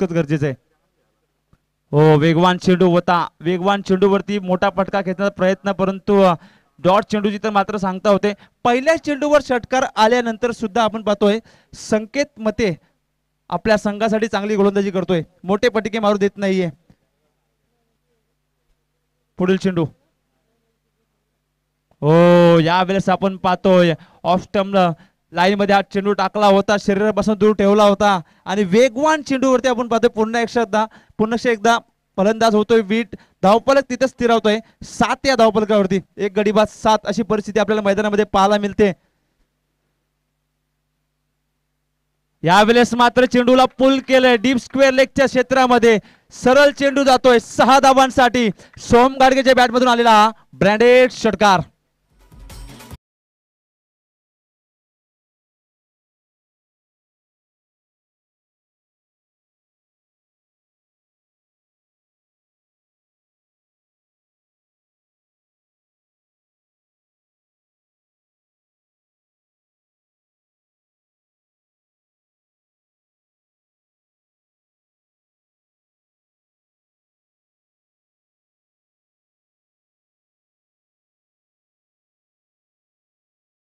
तितकंच गरजेचं आहे. हो, वेगवान चेंडू होता, वेगवान चेंडूवरती मोठा फटका खेचण्याचा प्रयत्न, परंतु डॉट चेंडूची तर मात्र सांगता होते. पहिल्या चेंडूवर षटकार आल्यानंतर सुद्धा आपण पाहतोय संकेत मते आपल्या संघासाठी चांगली गोलंदाजी करतोय, मोठे पटिके मारू देत नाहीये. पुढील चेंडू, हो, यावेळेस आपण पाहतोय ऑफ स्टंप लाईन मध्ये हा चेंडू टाकला होता, शरीरापासून दूर ठेवला होता आणि वेगवान चेंडूवरती आपण पाहतोय पुन्हा एकदा फलंदाज होतोय वीट, धावफलक तिथे स्थिरावतोय 7 या धावफलकावरती, एक गडी बाद 7 अशी परिस्थिती आपल्याला मैदानामध्ये पाहायला मिळते. यावेळेस मात्र चेंडूला पुल केलंय डीप स्क्वेअर लेगच्या क्षेत्रामध्ये, सरळ चेंडू जातोय 6 धावांसाठी. सोम गाडगेच्या बॅटमधून आलेला हा ब्रँडेड षटकार.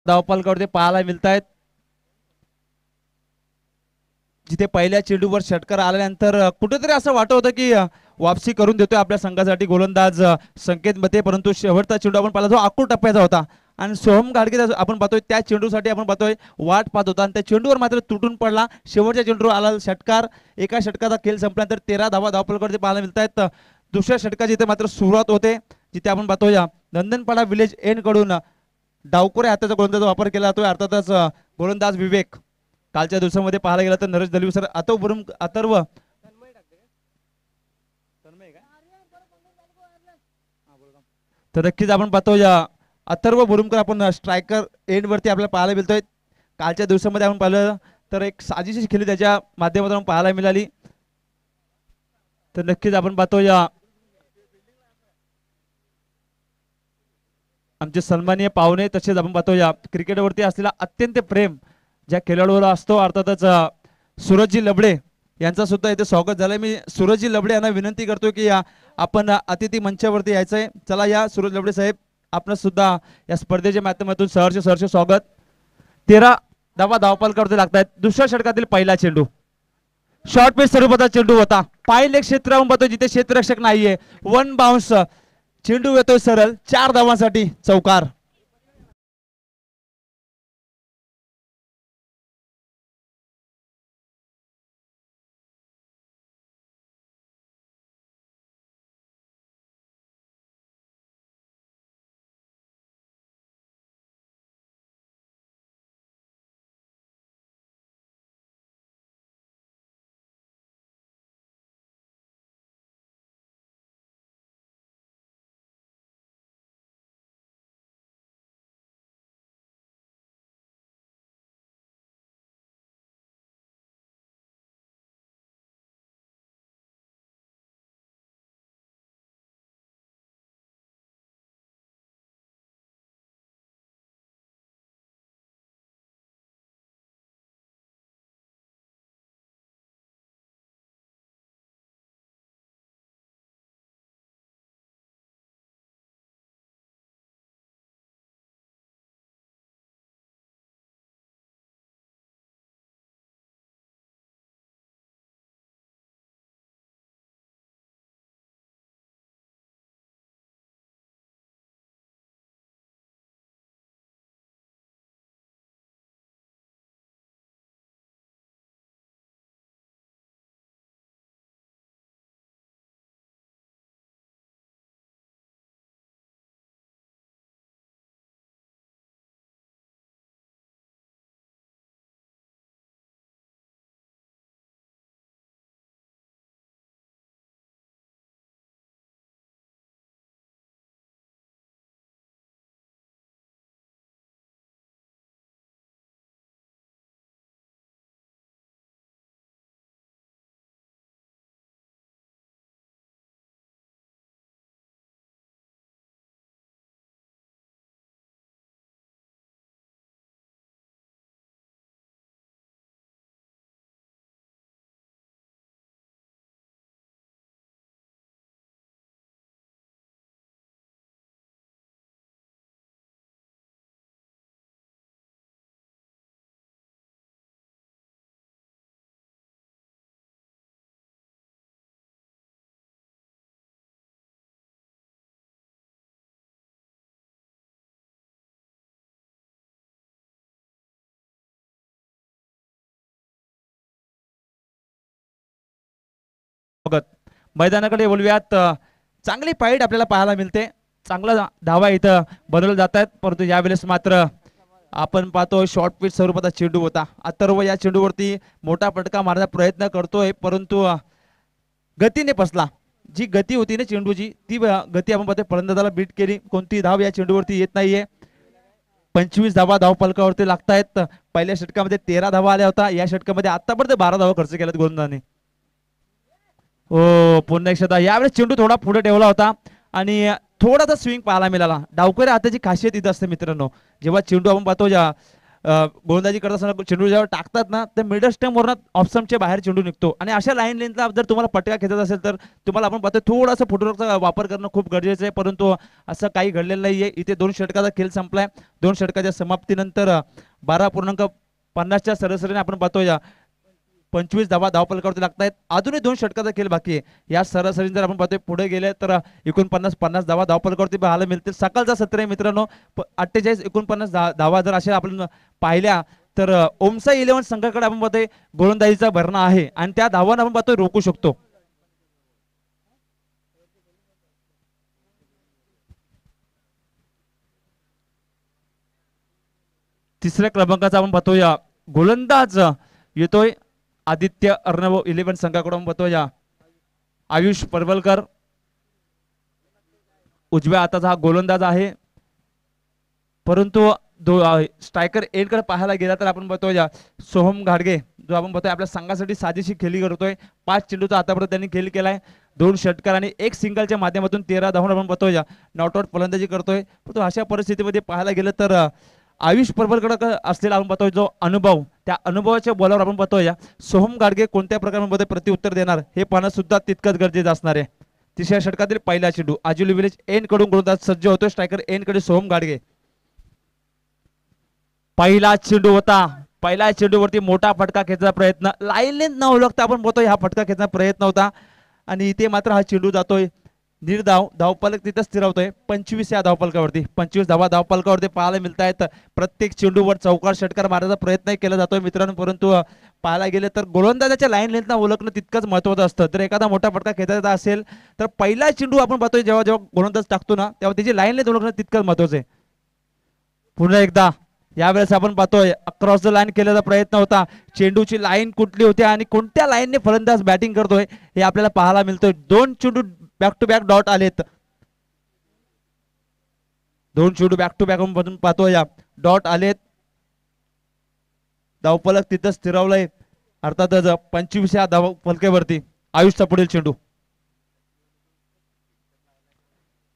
धावफलकावरती पाहायला मिळत आहेत, जिथे पहिल्या चेंडूवर षटकार आल्यानंतर कुठेतरी असं वाटत होतं की वापसी करून देतोय आपल्या संघासाठी गोलंदाज संकेत मते, परंतु शेवटचा चेंडू आपण पाहिला जो आखूड टप्प्याचा होता आणि सोहम गाडगे आपण पाहतोय त्या चेंडूसाठी आपण पाहतोय वाट पाहत होता आणि त्या चेंडूवर मात्र तुटून पडला. शेवटच्या चेंडूवर आला षटकार, एका षटकाचा खेळ संपल्यानंतर 13 धावा धावफलकावरती पाहायला मिळत आहेत. दुसऱ्या षटकाची इथे मात्र सुरुवात होते, जिथे आपण पाहतोय नंदनपाडा विलेज एन कडून डावकुरे हाताचा गोलंदाज वापर केला जातोय, अर्थातच गोलंदाज विवेक. कालच्या दिवसामध्ये पाहायला गेला तर नरेश दलवी सर अथर्व तर नक्कीच आपण पाहतो या अथर्व बुरुमकर आपण स्ट्रायकर एंड वरती आपल्याला पाहायला मिळतोय. कालच्या दिवसामध्ये आपण पाहिलं तर एक साजेशी खेळी त्याच्या माध्यमातून पाहायला मिळाली. तर नक्कीच आपण पाहतो या आमचे सन्माननीय पाहुणे, तसेच आपण पाहतो या क्रिकेटवरती असलेला अत्यंत प्रेम ज्या खेळाडूला असतो, अर्थातच सूरजजी लबडे यांचा सुद्धा इथे स्वागत झालंय. मी सूरजजी लबडे यांना विनंती करतो की आपण अतिथी मंचावरती यायचंय. चला या सूरज लबडे साहेब, आपण सुद्धा या स्पर्धेच्या माध्यमातून सहर्ष स्वागत. 13 धावा धावफलकावरती लागतात. दुसऱ्या षटकातील पहिला चेंडू शॉर्ट पिच स्वरूपाचा चेंडू होता, पाय क्षेत्र आपण पाहतो जिथे क्षेत्ररक्षक नाहीये, वन बाउन्स चेंडू येतोय सरळ 4 धावांसाठी चौकार. मैदानाकडे बोलूयात. चांगली फाईट आपल्याला पाहायला मिळते, चांगला धावा इथं बनवल्या जात आहेत, परंतु यावेळेस मात्र आपण पाहतो शॉर्ट पिच स्वरूपाचा चेंडू होता. अथर्व या चेंडूवरती मोठा फटका मारण्याचा प्रयत्न करतोय, परंतु गतीने फसला. जी गती होती ना चेंडूची, ती गती आपण पाहतोय फलंदाजाला बीट केली. कोणती धाव या चेंडूवरती येत नाहीये. 25 धावा धावफलकावरती लागतायत. पहिल्या षटकामध्ये 13 धावा आल्या होत्या, या षटकामध्ये आतापर्यंत 12 धावा खर्च केल्यात गोलंदाजाने. हो, पुन्हा एकदा यावेळेस चेंडू थोडा पुढे ठेवला होता आणि थोडासा स्विंग पाहायला मिळाला. डावकरी हाताची खासियत इथं असते मित्रांनो, जेव्हा चेंडू आपण पाहतो गोलंदाजी करत असताना चेंडू जेव्हा टाकतात ना, तर मिडल स्टंप वरून ऑफ स्टंपच्या बाहेर चेंडू निघतो आणि अशा लाईन लेंथला जर तुम्हाला पटका खेचत असेल तर तुम्हाला आपण पाहतो थोडासा फुटवर्कचा वापर करणं खूप गरजेचं आहे, परंतु असं काही घडलेलं नाहीये. इथे 2 षटकाचा खेळ संपलाय. 2 षटकाच्या समाप्तीनंतर 12.50च्या सरासरीने आपण पाहतो 25 धावा धावफलकावरती लागतायत. अजूनही 2 षटकाचा खेळ बाकी आहे. या सरासरी जर आपण पाहतोय पुढे गेले तर 49 धावा धावफलकावरती पाहायला मिळतील. सकाळचा सत्र आहे मित्रांनो. 48-49 धावा जर अशा आपण पाहिल्या तर ओमसा 11 संघाकडे आपण पाहतोय गोलंदाजीचा भरणा आहे आणि त्या धावांना आपण पाहतोय रोखू शकतो. तिसऱ्या क्रमांकाचा आपण पाहतोय गोलंदाज येतोय आदित्य अर्णव 11 संघाकडून पाहतोय आयुष परवलकर. उजव्या हाताचा हा गोलंदाज आहे, परंतु स्ट्रायकर एंडकडे पाहायला गेला तर आपण बघतोय सोहम घाडगे, जो आपण बघतोय आपल्या संघासाठी साजेशी खेळी करतोय. 5 चेंडूचा आतापर्यंत त्यांनी खेळ केलाय. 2 षटकार आणि 1 सिंगलच्या माध्यमातून 13 धावा आपण बघतोय नॉट आउट फलंदाजी करतोय. परंतु अशा परिस्थितीमध्ये पाहायला गेलं तर आयुष परवलकडे असलेला आपण बघतोय जो अनुभव, त्या अनुभवाच्या बॉलवर आपण बघतोय सोहम गाडगे कोणत्या प्रकारे प्रत्युत्तर देणार हे पाहणं सुद्धा तितकंच गरजेचं असणार आहे. तिसऱ्या षटकातील पहिला चेंडू आजुली विलेज एंड कडून गोलंदाज सज्ज होतोय. स्ट्रायकर एंड कडे सोहम गाडगे. पहिला चेंडू होता. पहिल्या चेंडूवरती मोठा फटका खेचण्याचा प्रयत्न, लाईन न ओळखता आपण बघतोय हा फटका खेचण्याचा प्रयत्न होता आणि इथे मात्र हा चेंडू जातोय निर्धाव. धावफलक तिथं स्थिरावतोय 25 या धावफलकावरती. 25 धावा धावफलकावरती पाहायला मिळत आहेत. प्रत्येक चेंडूवर चौकार षटकार मारण्याचा प्रयत्न केला जातोय मित्रांनो, परंतु पाहायला गेलं तर गोलंदाजाच्या लाईन लेंथला ओळखणं तितकंच महत्त्वाचं असतं. तर एखादा मोठा फटका खेचायचा असेल तर पहिला चेंडू आपण पाहतोय जेव्हा जेव्हा गोलंदाज टाकतो ना, तेव्हा त्याची लाईन लेंथ ओळखणं तितकंच महत्त्वाचं आहे. पुन्हा एकदा यावेळेस आपण पाहतोय अक्रॉस द लाईन केल्याचा प्रयत्न होता. चेंडूची लाईन कुठली होती आणि कोणत्या लाईनने फलंदाज बॅटिंग करतोय हे आपल्याला पाहायला मिळतोय. 2 चेंडू बॅक टू बॅक डॉट आलेत. 2 चेंडू बॅक टू बॅक मधून पाहतोय डॉट आलेत. धावफलक तिथं स्थिरावलंय. अर्थातच 25 या धावफलकावरती आयुषचा पुढील चेंडू.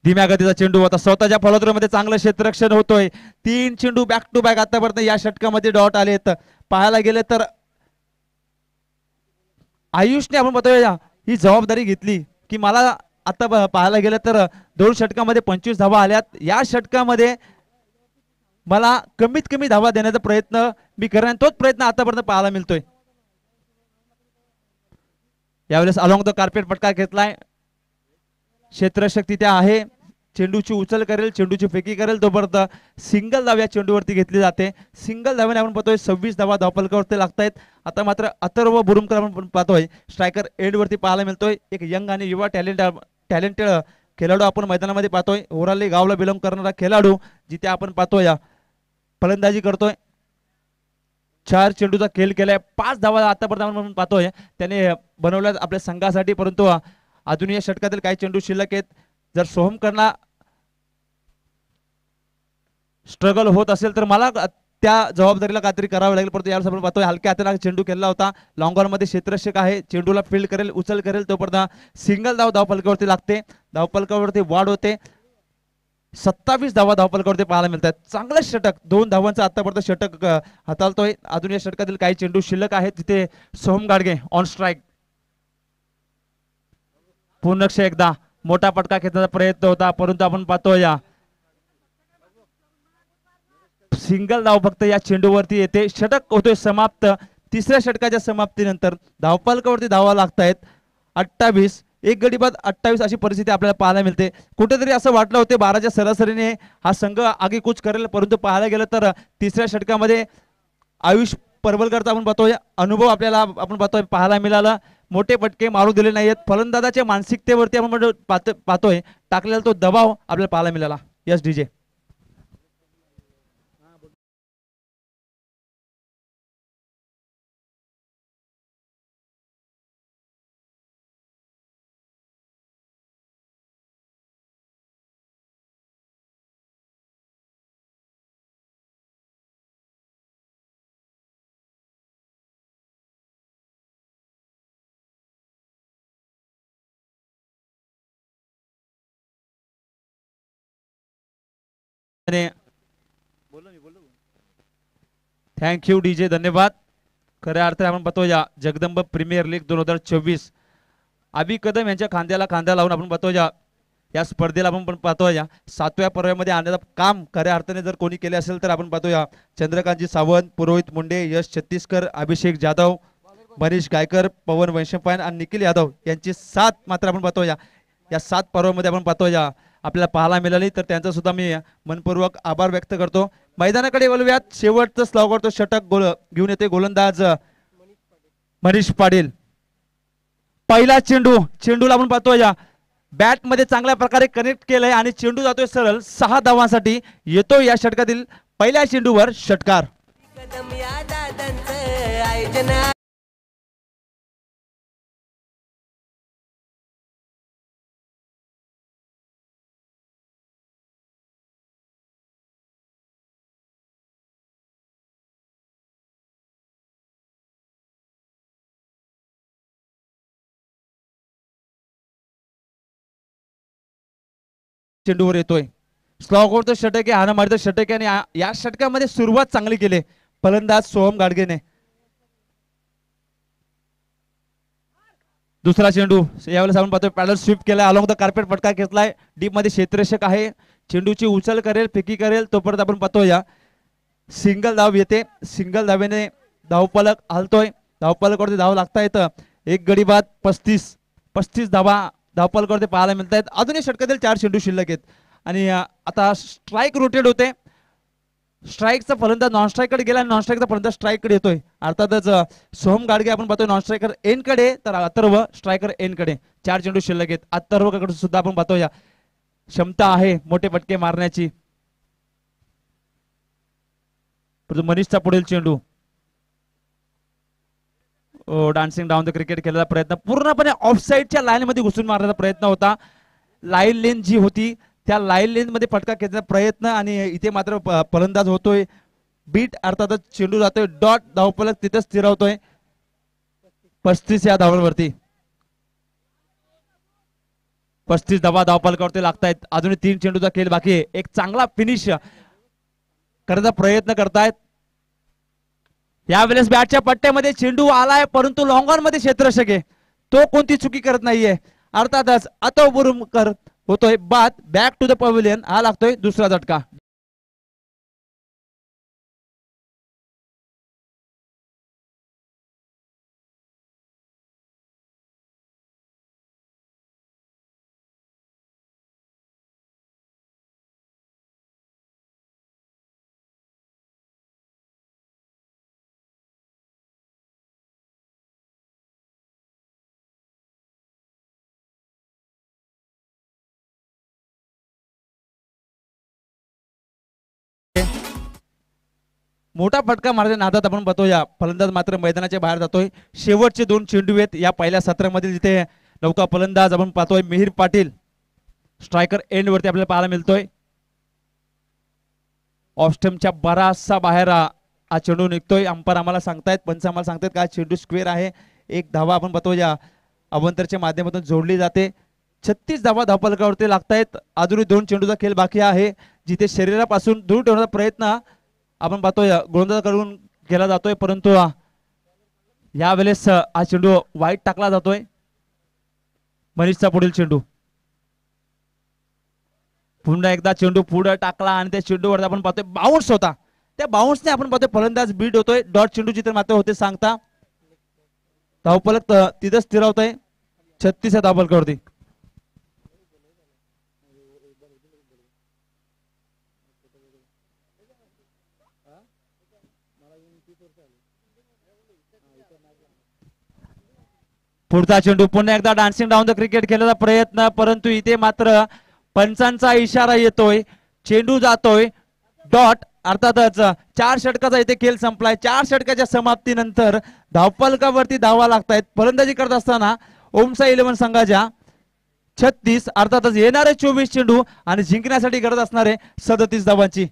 धीम्या गतीचा चेंडू होता. स्वतःच्या फलंदाजीमध्ये चांगलं क्षेत्ररक्षण होतोय. 3 चेंडू बॅक टू बॅक आतापर्यंत या षटकामध्ये डॉट आलेत. पाहायला गेले तर आयुषने आपण बघतोय ही जबाबदारी घेतली की मला आता पाहायला गेलं तर 2 षटकामध्ये 25 धावा आल्यात. या षटकामध्ये मला कमीत कमी धावा देण्याचा प्रयत्न मी करेन. तोच प्रयत्न आतापर्यंत पाहायला मिळतोय. यावेळेस अलॉंग द कार्पेट फटका घेतलाय. क्षेत्ररक्षक तिथे आहे. चेंडूची उचल करेल, चेंडूची फेकी करेल, तोपर्यंत सिंगल धाव या चेंडूवरती घेतली जाते. सिंगल धाव्याने आपण पाहतोय 26 धावा धावफलकावरती लागतायत. आता मात्र अथर्व बुरुमकर आपण पाहतोय स्ट्रायकर एंड वरती पाहायला मिळतोय. एक यंग आणि युवा टॅलेंटेड खेळाडू आपण मैदानामध्ये पाहतोय. ओराली गावला बिलॉंग करणारा खेळाडू जिथे आपण पाहतोय फलंदाजी करतोय. 4 चेंडूचा खेळ केलाय. 5 धावा आतापर्यंत आपण पाहतोय त्याने बनवल्या आपल्या संघासाठी, परंतु अजून या षटकातील काही चेंडू शिल्लक आहेत. जर सोहम करना स्ट्रगल होत असेल तर मला त्या जबाबदारीला काहीतरी करावं लागेल. परंतु यावेळेस आपण पाहतोय हलक्या हाताने चेंडू खेळला होता. लॉंग ऑन मध्ये क्षेत्ररक्षक आहे. चेंडूला फील्ड करेल, उचल करेल, तोपर्यंत सिंगल धाव धावफलकावरती लागते. धावफलकावरती वाढ होते. 27 धावा धावफलकावरती पाहायला मिळतात. चांगलं षटक, 2 धावांचं आतापर्यंत षटक हाताळतोय. अजून या षटकातील काही चेंडू शिल्लक आहेत तिथे सोहम गाडगे ऑन स्ट्राईक. पुनक्ष एकदा मोठा फटका खेचण्याचा प्रयत्न होता, परंतु आपण पाहतोय सिंगल धाव फक्त या चेंडूवरती येते. षटक होतोय समाप्त. तिसऱ्या षटकाच्या समाप्तीनंतर धावफलकावरती धावा लागतायत 28. एक गडी बाद 28 अशी परिस्थिती आपल्याला पाहायला मिळते. कुठेतरी असं वाटलं होते 12च्या सरासरीने हा संघ आगेकूच करेल, परंतु पाहायला गेलं तर तिसऱ्या षटकामध्ये आयुष परवलकरचा आपण पाहतोय अनुभव आपल्याला आपण पाहतोय पाहायला मिळाला. मोठे फटके मारू दिले नाहीयेत. फलंदाजाच्या मानसिकतेवरती आपण पाहतोय टाकलेला तो दबाव आपल्याला पाहायला मिळाला. Yes DJ. थँक्यू डीजे, धन्यवाद. खऱ्या अर्थाने आपण पाहतो या जगदंब प्रीमियर लीग 2024 अभि कदम यांच्या खांद्याला खांदा लावून आपण पाहतो या स्पर्धेला आपण पण पाहतो या 7व्या पर्वामध्ये आणण्याचं काम खऱ्या अर्थाने जर कोणी केले असेल तर आपण पाहतो या चंद्रकांतजी सावंत, पुरोहित मुंडे, यश छत्तीसकर, अभिषेक जाधव, मनीष गायकर, पवन वैशंपायन आणि निखिल यादव यांची साथ मात्र आपण पाहतो या 7 पर्वामध्ये आपण पाहतो या आपल्याला पाहायला मिळाली. तर त्यांचा सुद्धा मी मनपूर्वक आभार व्यक्त करतो. मैदानाकडे वळूयात. शेवटचं स्लॉगवर तो षटक गोल घेऊन येते गोलंदाज मनीष पाटील. पहिला चेंडूला आपण पाहतो या बॅट मध्ये चांगल्या प्रकारे कनेक्ट केलंय आणि चेंडू जातोय सरळ 6 धावांसाठी. येतो या षटकातील पहिल्या चेंडूवर षटकार. चेंडूवर येतोय. स्लॉगवरचं षटक आहे, हाणामारीचं षटक आहे आणि या षटकामध्ये सुरुवात चांगली केली फलंदाज सोहम गाडगेने. दुसरा चेंडू यावेळेस आपण पाहतोय पॅडल स्वीप केलाय, अलॉंग द कार्पेट फटका घेतलाय. डीप मध्ये क्षेत्ररक्षक आहे, चेंडूची उचल करेल, फेकी करेल, तोपर्यंत आपण पाहतोय या सिंगल धाव येते. सिंगल धावेने धावफलक हलतोय. धावफलकावरती धाव लागता येतं. एक गडी बाद 35 धावा धावफलकावरती पाहायला मिळत आहेत. अजूनही षटकातील 4 चेंडू शिल्लक आहेत आणि आता स्ट्राईक रोटेट होते. स्ट्राईकचा फलंदाज नॉन स्ट्राईककडे गेला, नॉन स्ट्राईकचा फलंदाज स्ट्राईककडे येतोय. अर्थातच सोहम गाडगे आपण पाहतोय नॉन स्ट्रायकर एन कडे, तर अथर्व स्ट्रायकर एन कडे. 4 चेंडू शिल्लक आहेत. अथर्वकडे सुद्धा आपण पाहतोय क्षमता आहे मोठे फटके मारण्याची. मनीषचा पुढील चेंडू डान्सिंग डाऊन द क्रिकेट केलेला प्रयत्न पूर्णपणे ऑफसाईडच्या लाईन मध्ये घुसून मारण्याचा प्रयत्न होता. लाईन लेन जी होती त्या लाईन लेन मध्ये फटका खेचण्याचा प्रयत्न आणि इथे मात्र फलंदाज होतोय बीट. अर्थातच चेंडू जातोय डॉट. धावफलक तिथे स्थिरावतोय 35 या धावांवरती. 35 धावा धावफलकावरती लागतायत. अजूनही 3 चेंडूचा खेळ बाकी आहे. एक चांगला फिनिश करण्याचा प्रयत्न करतायत. यावेळेस बॅटच्या पट्ट्यामध्ये चेंडू आलाय परंतु लॉंग ऑन मध्ये क्षेत्ररक्षक आहे, तो कोणती चुकी करत नाहीये. अर्थातच अतव बुरुमकर होतोय बाद. Back to the pavilion. हा लागतोय दुसरा झटका. मोठा फटका मारण्याच्या नादात आपण पाहतो या फलंदाज मात्र मैदानाच्या बाहेर जातोय. शेवटचे 2 चेंडू आहेत या पहिल्या सत्रामध्ये, जिथे नौका फलंदाज आपण पाहतोय मिहिर पाटील स्ट्रायकर एंड वरती आपल्याला पाहायला मिळतोय. ऑफस्टमच्या बराचसा बाहेर हा चेंडू निघतोय. अंपायर आम्हाला सांगतायत, पंच आम्हाला सांगतायत का चेंडू स्क्वेअर आहे. 1 धावा आपण पाहतो या अवंतरच्या माध्यमातून जोडली जाते. 36 धावा धावफलकावरती लागतायत. अजूनही 2 चेंडूचा खेळ बाकी आहे, जिथे शरीरापासून दूर ठेवण्याचा प्रयत्न आपण पाहतोय गोलंदाजाकडून केला जातोय, परंतु यावेळेस हा चेंडू वाईट टाकला जातोय. मनीषचा पुढील चेंडू. पुन्हा एकदा चेंडू पुढे टाकला आणि त्या चेंडूवर आपण पाहतोय बाउन्स होता. त्या बाउन्सने आपण पाहतोय फलंदाज बीट होतोय. डॉट चेंडू जिथे मात्र होते सांगता. धावफलक तिथं स्थिरावतोय 36 धावफलकावरती. पुढचा चेंडू पुन्हा एकदा डान्सिंग डाऊन द क्रिकेट खेळण्याचा प्रयत्न, परंतु इथे मात्र पंचांचा इशारा येतोय, चेंडू जातोय डॉट. अर्थातच 4 षटकाचा इथे खेळ संपलाय. 4 षटकाच्या समाप्तीनंतर धावफलकावरती धावा लागतायत. फलंदाजी करत असताना ओमसा 11 संघाच्या 36, अर्थातच येणारे 24 चेंडू आणि जिंकण्यासाठी गरज असणारे 37 धावांची.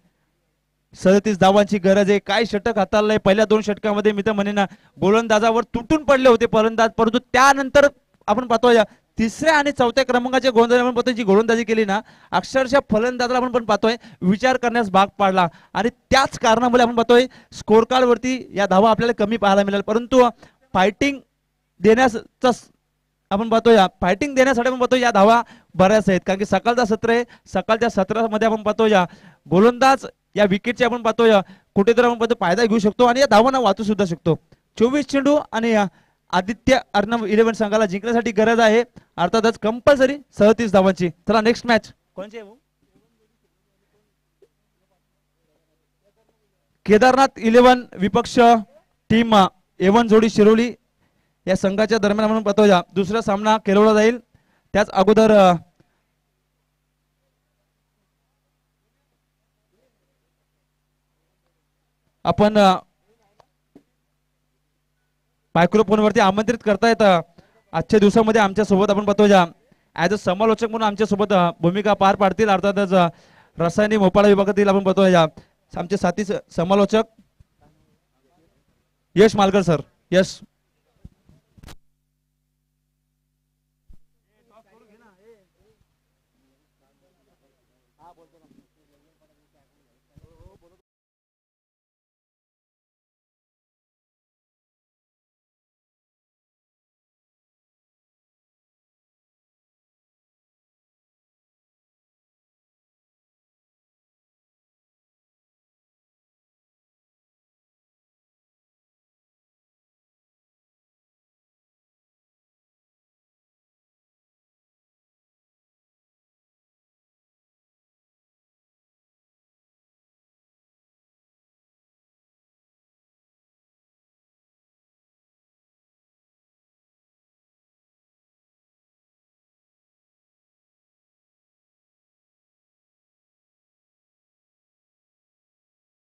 37 धावांची गरज आहे. काय षटक हाताळलंय पहिल्या 2 षटकामध्ये. मी तर म्हणेन गोलंदाजावर तुटून पडले होते फलंदाज, परंतु त्यानंतर आपण पाहतोय तिसऱ्या आणि चौथ्या क्रमांकाच्या गोलंदाजी आपण पाहतोय जी गोलंदाजी केली ना, अक्षरशः फलंदाजाला आपण पण पाहतोय विचार करण्यास भाग पाडला. आणि त्याच कारणामुळे आपण पाहतोय स्कोर कार्ड वरती या धावा आपल्याला कमी पाहायला मिळेल, परंतु फायटिंग देण्याचा आपण पाहतोय फायटिंग देण्यासाठी आपण पाहतोय या धावा बऱ्याच आहेत. कारण की सकाळचा सत्र आहे. सकाळच्या सत्रामध्ये आपण पाहतोय गोलंदाज या विकेटचे आपण पाहतोय कुठेतरी आपण पाहतो फायदा घेऊ शकतो आणि या धावांना वाचू सुद्धा शकतो. 24 चेंडू आणि आदित्य अर्णव 11 संघाला जिंकण्यासाठी गरज आहे अर्थातच कंपल्सरी 37 धावांची. चला नेक्स्ट मॅच कोणची आहे? केदारनाथ 11 विपक्ष टीम A1 जोडी शिरोली या संघाच्या दरम्यान म्हणून पाहतोय दुसरा सामना खेळवला जाईल. त्याच अगोदर आपण मायक्रोफोनवरती आमंत्रित करतायत आजच्या दिवसामध्ये आमच्या सोबत आपण पाहतोय ऍज अ समालोचक म्हणून आमच्या सोबत भूमिका पार पाडतील अर्थातच रसायनी मोपाळा विभागातील आपण पाहतोय आमचे साथी समालोचक यश मालकर सर. यश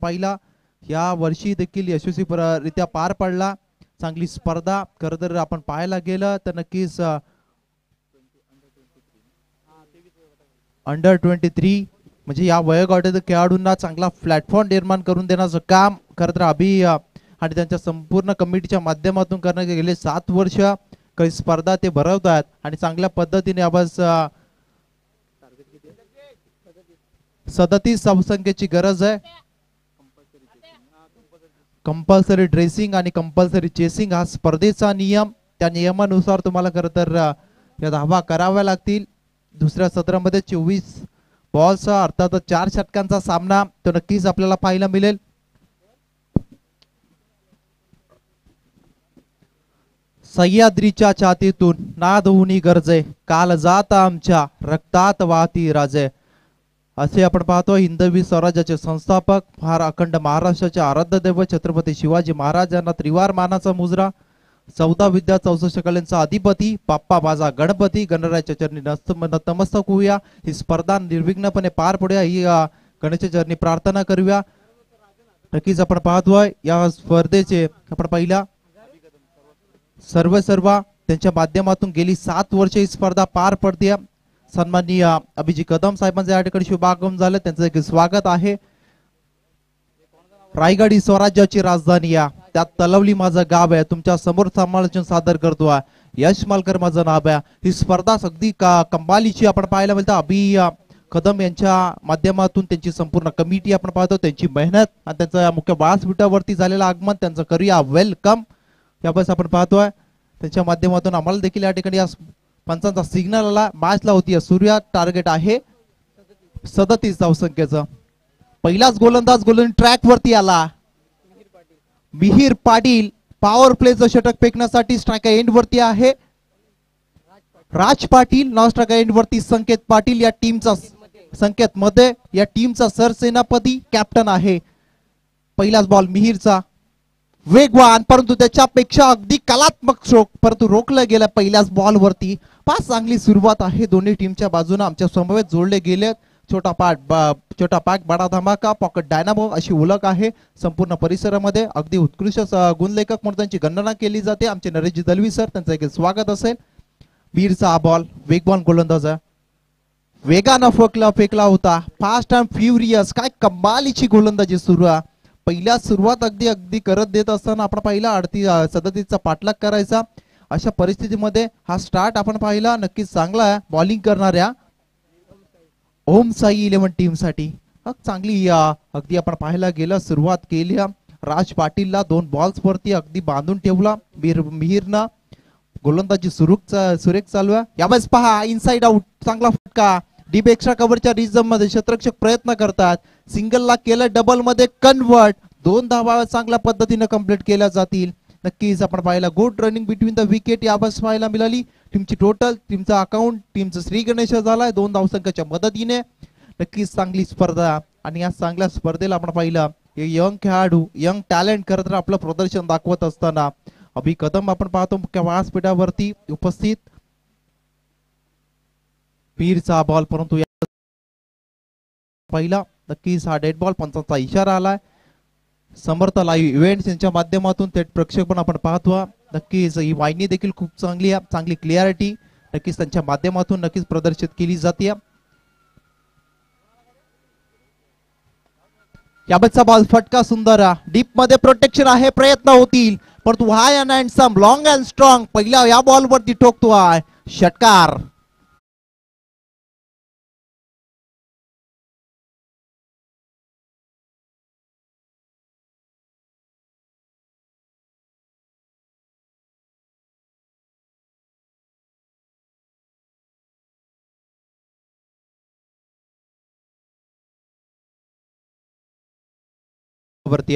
पहिला या वर्षी देखील यशस्वीरित्या पार पडला. चांगली स्पर्धा खरं तर आपण पाहायला गेलं तर नक्कीच अंडर 23 म्हणजे या वयोगटातील खेळाडूंना चांगला प्लॅटफॉर्म निर्माण करून देण्याचं काम खरं तर अभि आणि त्यांच्या संपूर्ण कमिटीच्या माध्यमातून करण्यात गेले 7 वर्ष काही स्पर्धा ते भरवतात आणि चांगल्या पद्धतीने आवाज 37 धावसंख्येची गरज आहे. कंपल्सरी ड्रेसिंग आणि कंपल्सरी चेसिंग हा स्पर्धेचा नियम. त्या नियमानुसार तुम्हाला खरं तर या धावा कराव्या लागतील. दुसऱ्या सत्रामध्ये 24 बॉल्सचा अर्थात 4 षटकांचा सामना तो नक्कीच आपल्याला पाहायला मिळेल. सह्याद्रीच्या छातीतून नाद होऊनी गरजे, काल जात आमच्या रक्तात वाहती राजे, असे आपण पाहतो. हिंदवी स्वराज्याचे संस्थापक फार अखंड महाराष्ट्राचे आराध्य दैवत छत्रपती शिवाजी महाराज यांना त्रिवार मानाचा मुजरा, 14 विद्या 64 कलेंचा अधिपती बाप्पा माझा गणपती, गणरायाच्या चरणी नतमस्तक होऊया. ही स्पर्धा निर्विघ्नपणे पार पडूया ही गणेशाच्या चरणी प्रार्थना करूया. नक्कीच आपण पाहतोय या स्पर्धेचे आपण पहिला सर्व त्यांच्या माध्यमातून गेली 7 वर्ष ही स्पर्धा पार पडते. सन्माननीय अभिजी कदम साहेबांचे या ठिकाणी शुभागमन झालं, त्यांचं एक स्वागत आहे. रायगड ही स्वराज्याची राजधानी आहे, त्यात तलवली माझं गाव आहे, तुमच्या समोर समालोचन सादर करतो आहे. यश मालकर माझं नाव आहे. ही स्पर्धा अगदी कमालीची आपण पाहायला मिळतं. अभि कदम यांच्या माध्यमातून त्यांची संपूर्ण कमिटी आपण पाहतो, त्यांची मेहनत आणि त्यांचं मुख्य व्यासपीठावरती झालेलं आगमन, त्यांचं करूया वेलकम याबद्दल आपण पाहतोय. त्यांच्या माध्यमातून आम्हाला देखील या ठिकाणी पंचांचा सिग्नल आला. मॅचला होती सूर्या टार्गेट आहे 37 धावसंख्येचं. पहिलाच गोलंदाज ट्रॅक वरती आला मिहिर पाटील. पॉवर प्लेचं षटक फेकण्यासाठी स्ट्रायकर एंड वरती आहे राज पाटील. नॉन स्ट्रायकर एंड वरती संकेत पाटील या टीमचा संकेत मध्ये या टीमचा सरसेनापती कॅप्टन आहे. पहिलाच बॉल मिहिरचा वेगवान परंतु त्याच्यापेक्षा अगदी कलात्मक स्ट्रोक, परंतु रोखलं गेलं पहिल्याच बॉल वरती. पाच चांगली सुरुवात आहे दोन्ही टीमच्या बाजूने. आमच्या समवेत जोडले गेले. छोटा पाक बडा धमाका, पॉकेट डायनामो अशी ओळख आहे संपूर्ण परिसरामध्ये. अगदी उत्कृष्ट गुणलेखक म्हणून त्यांची गणना केली जाते. आमचे नरेशजी दलवी सर, त्यांचं एक स्वागत असेल. बीरचा हा बॉल वेगवान गोलंदाज, वेगानं फेकला होता. फास्ट अँड फ्युरियस, काय कमालीची गोलंदाजी सुरू आहे. पहिल्या सुरुवात अगदी अगदी करत देत असताना आपण पाहिला 38 पाठलाग करायचा. अशा परिस्थितीमध्ये हा स्टार्ट आपण पाहिला नक्कीच चांगला आहे बॉलिंग करणाऱ्या ओम साई 11 टीम साठी. चांगली अगदी आपण पाहायला गेलं सुरुवात केली. राज पाटीलला 2 बॉल्स वरती अगदी बांधून ठेवला. मिहिरनं गोलंदाजी सुरेख चालू आहे. यावेळेस पहा इनसाइड आउट, चांगला फटका. डीप एक्स्ट्रा कव्हरच्या रिझम मध्ये क्षेत्ररक्षक प्रयत्न करतात. सिंगलला केलं, डबल मध्ये कन्वर्ट. 2 धावा चांगल्या पद्धतीने कंप्लीट केल्या जातील. नक्कीच आपण पाहिला good running between the wicket यावेळेस पाहायला मिळाली. टीमची टोटल, टीमचा अकाउंट, टीमचं श्री गणेश झालाय 2 धावसंख्याच्या मदतीने. नक्कीच चांगली स्पर्धा आणि या चांगल्या स्पर्धेला आपण पाहिलं यंग खेळाडू, यंग टॅलेंट करत आपलं प्रदर्शन दाखवत असताना अभि कदम आपण पाहतो मुख्य व्यासपीठावरती उपस्थित. पीरचा बॉल, परंतु पहिला नक्कीच हा डेड बॉल, पंचांचा इशारा आलाय. समर्थ लाईव्ह इव्हेंट्स यांच्या माध्यमातून थेट प्रक्षेपण आपण पाहतो. नक्कीच ही वाहिनी देखील खूप चांगली आहे, चांगली क्लिअरिटी नक्कीच त्यांच्या माध्यमातून नक्कीच प्रदर्शित केली जाते. याबतचा बॉल फटका सुंदर, डीप मध्ये प्रोटेक्शन आहे, प्रयत्न होतील परंतु high and some long and strong पहिल्या या बॉल वरती ठोकतो आहे षटकार. वरती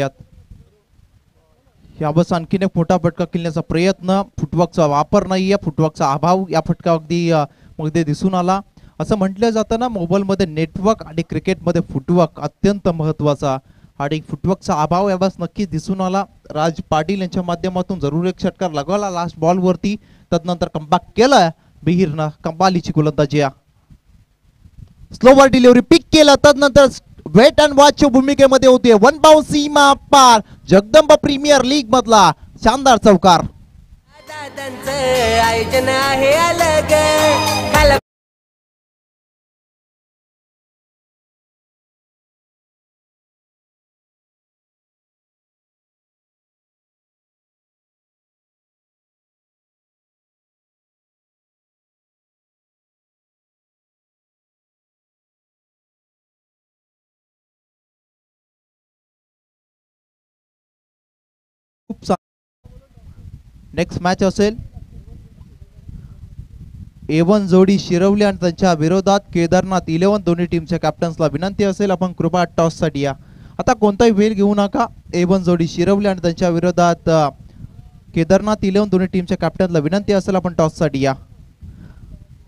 यावेळेस आणखीन एक मोठा फटका खेळण्याचा प्रयत्न. फुटवर्कचा वापर नाहीये, फुटवर्कचा अभाव या फटका अगदी मध्ये दिसून आला. असं म्हटलं जातं ना मोबाईल मध्ये नेटवर्क आणि क्रिकेटमध्ये फुटवर्क अत्यंत महत्वाचा आणि फुटवर्कचा अभाव यावेळेस नक्कीच दिसून आला. राज पाटील यांच्या माध्यमातून जरूर एक षटकार लगावला लास्ट बॉल वरती. तदनंतर कमबॅक केलं बिहिरनं, कमालीची गोलंदाजी. स्लोवर डिलिव्हरी पिक केलं, तदनंतर वेट अँड वॉचच्या भूमिकेमध्ये होते. 1 बाउंस सीमा पार, जगदंबा प्रीमियर लीग मधला शानदार चौकार. आयोजन आहे अलग. खूप नेक्स्ट मॅच असेल A1 जोडी शिरवली आणि त्यांच्या विरोधात केदारनाथ 11. दोन्ही टीमच्या कॅप्टन्सला विनंती असेल आपण कृपया टॉस साठी या. आता कोणताही वेळ घेऊ नका. A1 जोडी शिरवली आणि त्यांच्या विरोधात केदारनाथ 11. दोन्ही टीमच्या कॅप्टनला विनंती असेल आपण टॉस साठी या.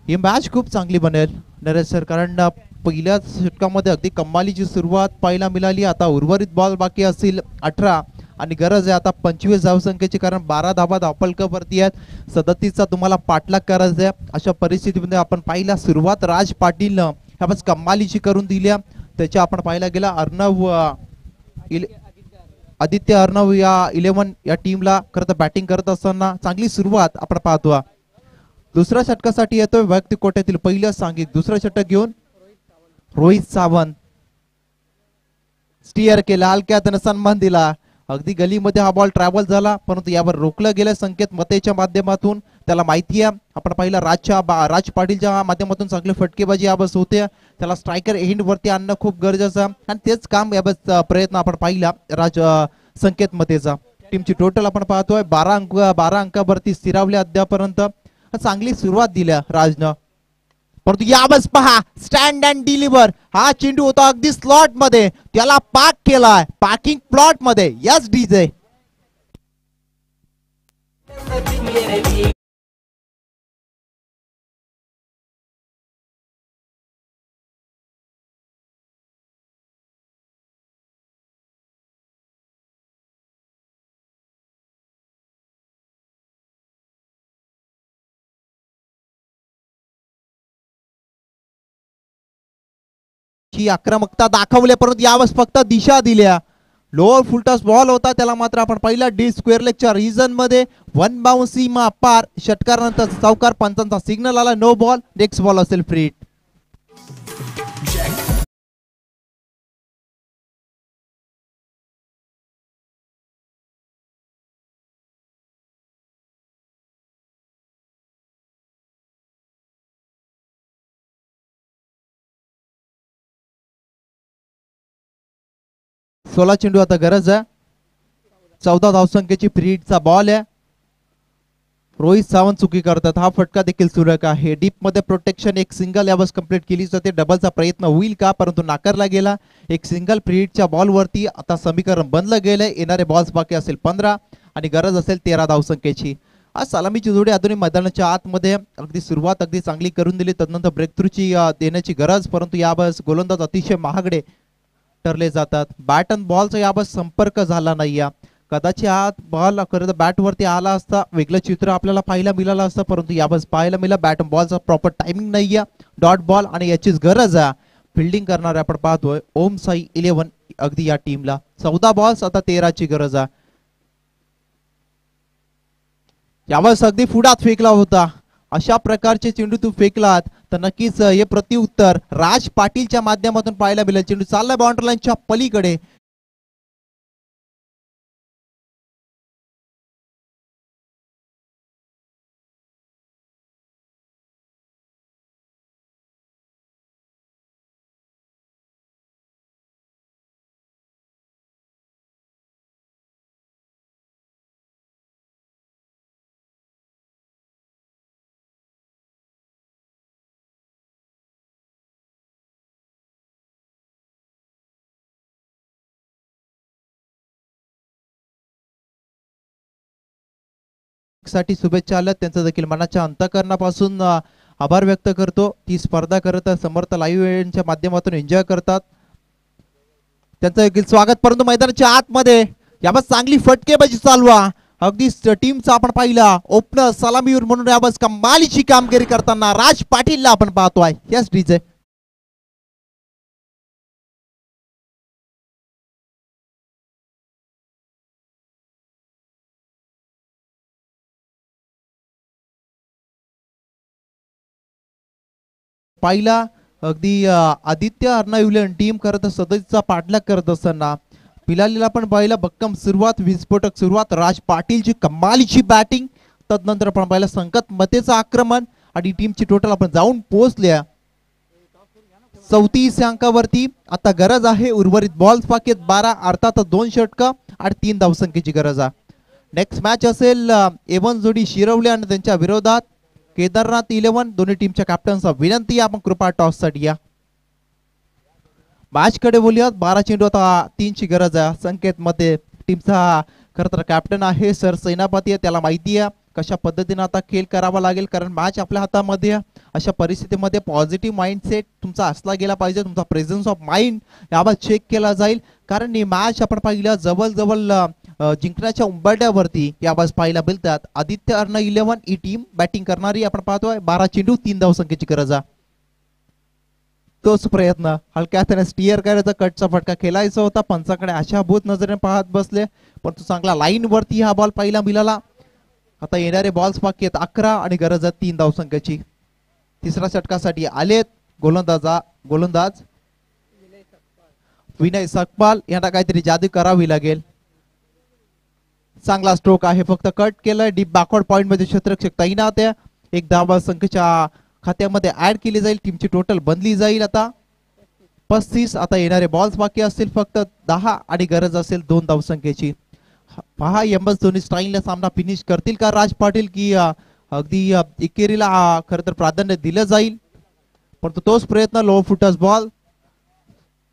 ही मॅच खूप चांगली बनेल नरेश सर, कारण पहिल्याच षटकामध्ये अगदी कमालीची सुरुवात पाहायला मिळाली. आता उर्वरित बॉल बाकी असतील 18 आणि गरज आहे आता 25 धावसंख्येची, कारण 12 धावा धावफलकावरती आहेत. 37चा तुम्हाला पाठलाग करायचा आहे. अशा परिस्थितीमध्ये आपण पाहिला सुरुवात राज पाटीलनं ह्याच कमालीची करून दिल्या. त्याच्या आपण पाहायला गेला आदित्य अर्णव या 11 या टीमला खरं तर बॅटिंग करत असताना चांगली सुरुवात आपण पाहतो. दुसऱ्या षटकासाठी येतोय वैयक्तिक कोट्यातील पहिलं सांघिक दुसरं षटक घेऊन रोहित सावंत. स्टिअर केला, हलक्या त्याने सन्मान दिला. अगदी गलीमध्ये हा बॉल ट्रॅव्हल झाला परंतु यावर रोखलं गेलं संकेत मतेच्या माध्यमातून. त्याला माहिती आहे आपण पाहिलं राज पाटीलच्या माध्यमातून चांगले फटकेबाजी याबस होते. त्याला स्ट्रायकर एंड वरती आणणं खूप गरजेचं आणि तेच काम याबत प्रयत्न आपण पाहिला संकेत मतेचा. टीमची टोटल आपण पाहतोय 12 अंकावरती स्थिरावले अद्यापर्यंत. चांगली सुरुवात दिल्या राजनं, परंतु यावेळेस पहा स्टँड अँड डिलिव्हर. हा चेंडू होता अगदी स्लॉट मध्ये, त्याला पाक केलाय पार्किंग प्लॉट मध्ये. Yes DJ. की आक्रमकता दाखवल्या परंतु यावेळेस फक्त दिशा दिल्या. लोअर फुलटॉस बॉल होता त्याला मात्र आपण पहिला डी स्क्वेअर लेगच्या रिजन मध्ये वन बाउन्स सीमा पार. षटकारानंतर चौकार पंचांचा सिग्नल आला. No ball. नेक्स्ट बॉल असेल फ्री हिट. सोळा चेंडू आता गरज आहे. 14 धावसंख्येची फ्री हिटचा बॉल आहे. रोहित सावंत चुकी करतात. हा फटका देखील सुरेख आहे. डीप मध्ये प्रोटेक्शन एक सिंगल यावेळेस कंप्लीट केली जाते. डबलचा प्रयत्न होईल का परंतु नाकारला गेला. एक सिंगल फ्री हिटच्या बॉल वरती आता समीकरण बनलं गेलंय. येणारे बॉल्स बाकी असेल 15 आणि गरज असेल 13 धावसंख्येची. आज सलामीची जोडी आधुनिक मैदानाच्या आतमध्ये अगदी सुरुवात अगदी चांगली करून दिली. तदनंतर ब्रेक थ्रूची देण्याची गरज परंतु यावेळेस गोलंदाज अतिशय महागडे ठरले जातात. बॅट अँड बॉलचा यावेळेस संपर्क झाला नाही. कदाचित हा बॉल खरं बॅट वरती आला असता वेगळं चित्र आपल्याला पाहायला मिळालं असतं परंतु यावेळेस पाहायला मिळालं बॅट अँड बॉलचा प्रॉपर टायमिंग नाहीये. डॉट बॉल आणि याचीच गरज आहे. फिल्डिंग करणारे आपण पाहतोय ओम साई 11 अगदी या टीमला. 14 बॉल्स आता 13ची गरज आहे. यावेळेस अगदी पुढात फेकला होता. अशा प्रकारचे चेंडू तू फेकलात तर नक्कीच हे प्रत्युत्तर राज पाटीलच्या माध्यमातून पाहायला मिळेल. चेंडू चाललाय बाउंड्री लाईनच्या पलीकडे. साठी शुभेच्छा आल्या त्यांचं देखील मनाच्या अंतःकरणापासून आभार व्यक्त करतो. ती स्पर्धा करत समर्थ लाईव्ह इव्हेंटच्या माध्यमातून एन्जॉय करतात. त्यांचं देखील स्वागत. परंतु मैदानाच्या आतमध्ये यावेळेस चांगली फटकेबाजी चालवा. अगदी टीमचा आपण पाहिला ओपनर सलामीवर म्हणून यावेळेस कमालीची कामगिरी करताना राज पाटीलला आपण पाहतोय. यस डीजे पाहिला अगदी आदित्य अर्नाविलन टीम करत सदस्यचा पाठलाग करत असताना पिलालीला पण पाहिला भक्कम सुरुवात. विस्फोटक सुरुवात. राज पाटीलची कमालीची बॅटिंग. तदनंतर आपण पाहिला संकत मतेचं आक्रमण आणि टीमची टोटल आपण जाऊन पोहोचल्या 34 अंकावरती. आता गरज आहे उर्वरित बॉल्स बाकी 12 अर्थात 2 षटकं आणि 3 धावसंख्येची गरज आहे. नेक्स्ट मॅच असेल एवन जोडी शिरवले आणि त्यांच्या विरोधात केदारनाथ 11. दोन्ही टीमच्या कॅप्टनचा विनंती आपण कृपा टॉस साठी या. मॅच कडे बोलूयात. 12 चेंडू आता 3 ची गरज आहे. संकेत मध्ये टीमचा खरं तर कॅप्टन आहे सर सेनापती आहे. त्याला माहिती आहे कशा पद्धतीने आता खेळ करावा लागेल कारण मॅच आपल्या हातामध्ये. अशा परिस्थितीमध्ये पॉझिटिव्ह माइंडसेट तुमचा असला गेला पाहिजे. तुमचा प्रेझेन्स ऑफ माइंड यावर चेक केला जाईल कारण ही मॅच आपण पाहिलं जवळ जिंकण्याच्या उंबरठ्यावरती यावेळेस पाहायला मिळतात. आदित्य अर्ना 11 ही टीम बॅटिंग करणारी आपण पाहतोय. 12 चेंडू 3 धावसंख्येची गरज आहे. तोच प्रयत्न हलक्या हाताने स्टीअर करायचा. कटचा फटका खेळायचा होता. पंचाकडे आशाभूत नजरेने पाहत बसले परंतु चांगला लाईन वरती हा बॉल पाहायला मिळाला. आता येणारे बॉल्स बाकी आहेत 11 आणि गरज आहे 3 धावसंख्येची. तिसऱ्या षटकासाठी आलेत गोलंदाज विनय सकपाल यांना काहीतरी जादू करावी लागेल. चांगला स्ट्रोक आहे. फक्त कट केलं. डीप बॅकवर्ड पॉइंट मध्ये क्षेत्ररक्षक तैनात आहे. 1 धावसंख्येच्या खात्यामध्ये ऍड केली जाईल. टीमची टोटल बनली जाईल आता 35. आता येणारे बॉल्स बाकी असतील फक्त 10 आणि गरज असेल 2 धावसंख्येची. पहा एमएस धोनी स्टाईलला सामना फिनिश करतील का राज पाटील की अगदी एकेरीला खरं तर प्राधान्य दिलं जाईल परंतु तोच प्रयत्न. लो फुटर्स बॉल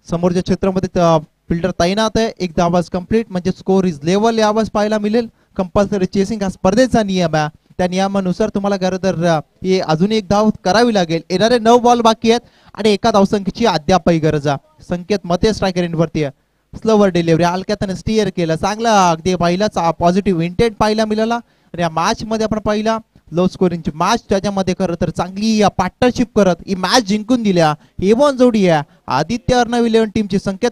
समोरच्या क्षेत्रामध्ये फिल्डर तैनात आहे. 1 धावास कंप्लीट म्हणजे स्कोर इज लेवल यावेळेस पाहायला मिळेल. कंपल्सरी चेसिंग हा स्पर्धेचा नियम आहे. त्या नियमानुसार तुम्हाला खरं तर अजून 1 धाव करावी लागेल. येणारे 9 बॉल बाकी आहेत आणि 1 धावसंख्येची अद्यापही गरज आहे. संकेत मते स्ट्रायकर एंडवरती आहे. स्लोवर डिलिव्हरी हलक्यात स्टीअर केलं. चांगला अगदी पहिलाच पॉझिटिव्ह इंटेंट पाहायला मिळाला. आणि या मॅच मध्ये आपण पाहिला लो स्कोरिंगची मॅच त्याच्यामध्ये खरं तर चांगली पार्टनरशिप करत ही मॅच जिंकून दिल्या. A1 जोडी आहे आदित्य अर्णव 11 टीमची संकेत